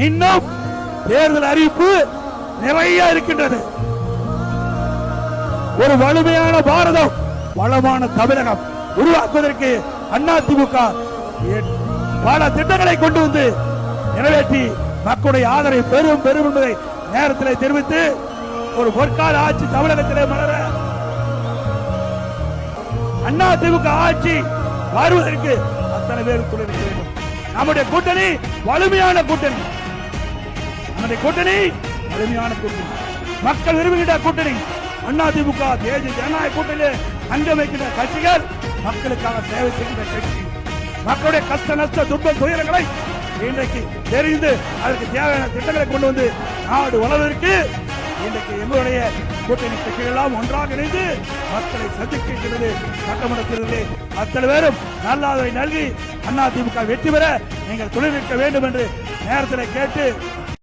இன்னும் தேர்தல் அறிவிப்பு நிறைய இருக்கின்றது. ஒரு வலிமையான பாரதம், வளமான தமிழகம் உருவாக்குவதற்கு அதிமுக பல திட்டங்களை கொண்டு வந்து நிறைவேற்றி மக்களுடைய ஆதரவை பெரும் என்பதை நேரத்தில் தெரிவித்து ஒரு பொற்கால ஆட்சி தமிழகத்திலே மலர அதிமுக ஆட்சி வருவதற்கு அத்தனை பேர் துணை நிற்க வேண்டும். நம்முடைய கூட்டணி வலிமையான கூட்டணி, நம்முடைய கூட்டணி வலிமையான கூட்டணி, மக்கள் விரும்புகின்ற கூட்டணி. அதிமுக தேசிய ஜனநாயக கூட்டணியில் அங்கமைக்கின்ற கட்சிகள் மக்களுக்காக சேவை செய்கின்ற கட்சி. மக்களுடைய கஷ்ட நஷ்ட துன்ப துயரங்களை இன்றைக்கு தெரிந்து அதற்கு தேவையான திட்டங்களை கொண்டு வந்து நாடு வளர்வதற்கு இன்றைக்கு எங்களுடைய கூட்டணி கட்சிகள் எல்லாம் ஒன்றாக இணைந்து மக்களை சந்திக்கின்றது. சட்டமன்றத்திலே அத்தனை பேரும் நல்ல ஆதரவை நல்கி அதிமுக வெற்றி பெற நீங்கள் துணை நிற்க வேண்டும் என்று நேரத்தில் கேட்டு